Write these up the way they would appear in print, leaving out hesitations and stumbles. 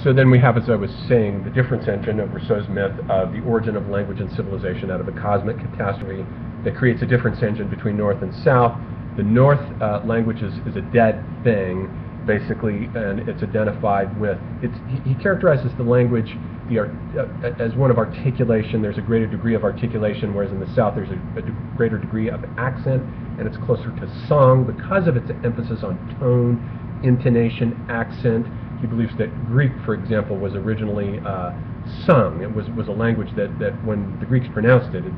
So then we have, as I was saying, the difference engine of Rousseau's myth of the origin of language and civilization out of a cosmic catastrophe that creates a difference engine between North and South. The North language is a dead thing, basically, and it's identified with, he characterizes the language as one of articulation. There's a greater degree of articulation, whereas in the South there's a greater degree of accent, and it's closer to song because of its emphasis on tone, intonation, accent. He believes that Greek, for example, was originally sung. It was a language that when the Greeks pronounced it, it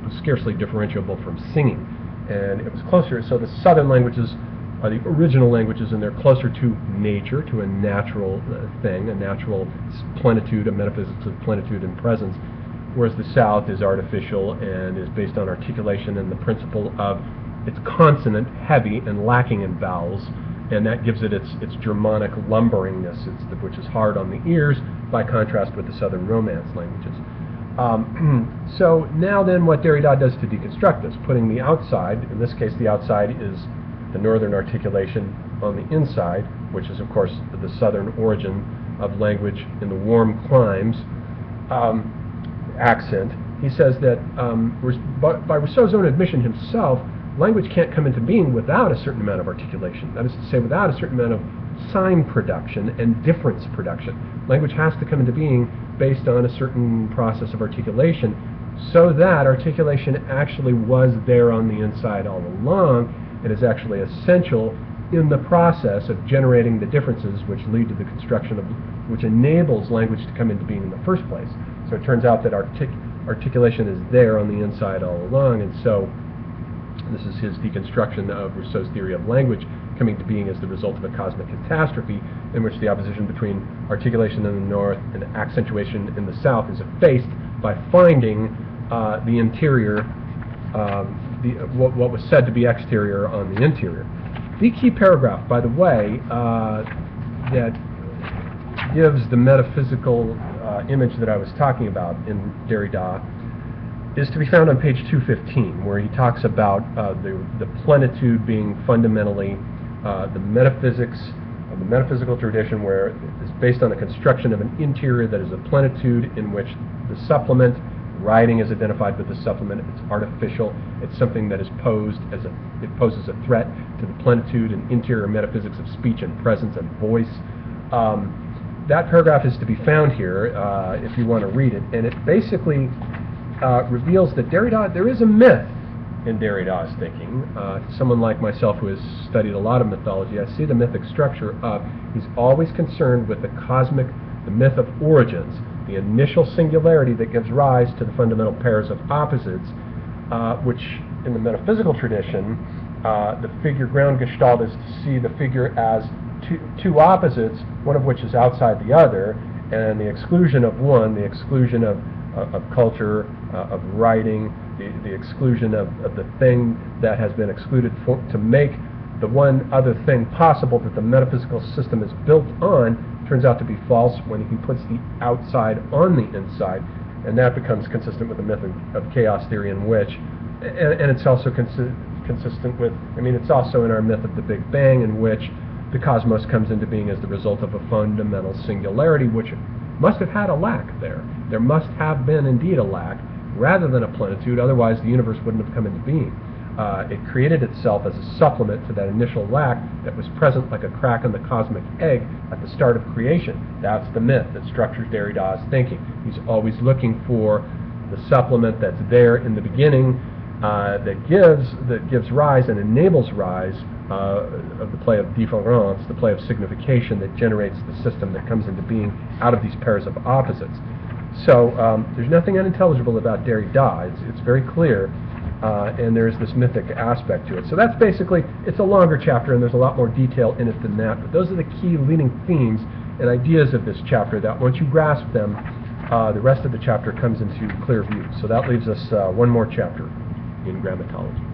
was scarcely differentiable from singing. And it was closer, so the Southern languages are the original languages, and they're closer to nature, to a natural thing, a natural plenitude, a metaphysics of plenitude and presence, whereas the South is artificial and is based on articulation and the principle of it's consonant, heavy, and lacking in vowels, and that gives it its Germanic lumberingness, which is hard on the ears, by contrast with the Southern Romance languages. So now then what Derrida does to deconstruct this, putting the outside, in this case the outside is the Northern articulation on the inside, which is of course the Southern origin of language in the warm climes, accent. He says that by Rousseau's own admission himself, language can't come into being without a certain amount of articulation. That is to say, without a certain amount of sign production and difference production. Language has to come into being based on a certain process of articulation, so that articulation actually was there on the inside all along. It is actually essential in the process of generating the differences which lead to the construction of, which enables language to come into being in the first place. So it turns out that articulation is there on the inside all along, and so this is his deconstruction of Rousseau's theory of language coming to being as the result of a cosmic catastrophe in which the opposition between articulation in the North and accentuation in the South is effaced by finding the interior, what was said to be exterior on the interior. The key paragraph, by the way, that gives the metaphysical image that I was talking about in Derrida is to be found on page 215, where he talks about the plenitude being fundamentally the metaphysics of the metaphysical tradition, where it's based on the construction of an interior that is a plenitude in which the supplement, writing is identified with the supplement, it's artificial, it's something that is posed as it poses a threat to the plenitude and interior metaphysics of speech and presence and voice. That paragraph is to be found here if you want to read it, and it basically reveals that Derrida, there is a myth in Derrida's thinking. Someone like myself who has studied a lot of mythology, I see the mythic structure of, he's always concerned with the cosmic, the myth of origins, the initial singularity that gives rise to the fundamental pairs of opposites, which in the metaphysical tradition, the figure ground gestalt is to see the figure as two opposites, one of which is outside the other, and the exclusion of one, the exclusion of culture, of writing, the exclusion of the thing that has been excluded to make the one other thing possible that the metaphysical system is built on, turns out to be false when he puts the outside on the inside, and that becomes consistent with the myth of chaos theory, in which, and it's also consistent with, I mean, it's also in our myth of the Big Bang, in which the cosmos comes into being as the result of a fundamental singularity, which must have had a lack there. There must have been indeed a lack, rather than a plenitude, otherwise the universe wouldn't have come into being. It created itself as a supplement to that initial lack that was present like a crack in the cosmic egg at the start of creation. That's the myth that structures Derrida's thinking. He's always looking for the supplement that's there in the beginning, that gives rise and enables rise of the play of différance, the play of signification that generates the system that comes into being out of these pairs of opposites. So there's nothing unintelligible about Derrida. It's very clear, and there's this mythic aspect to it. So that's basically, it's a longer chapter, and there's a lot more detail in it than that, but those are the key leading themes and ideas of this chapter that once you grasp them, the rest of the chapter comes into clear view. So that leaves us one more chapter in grammatology.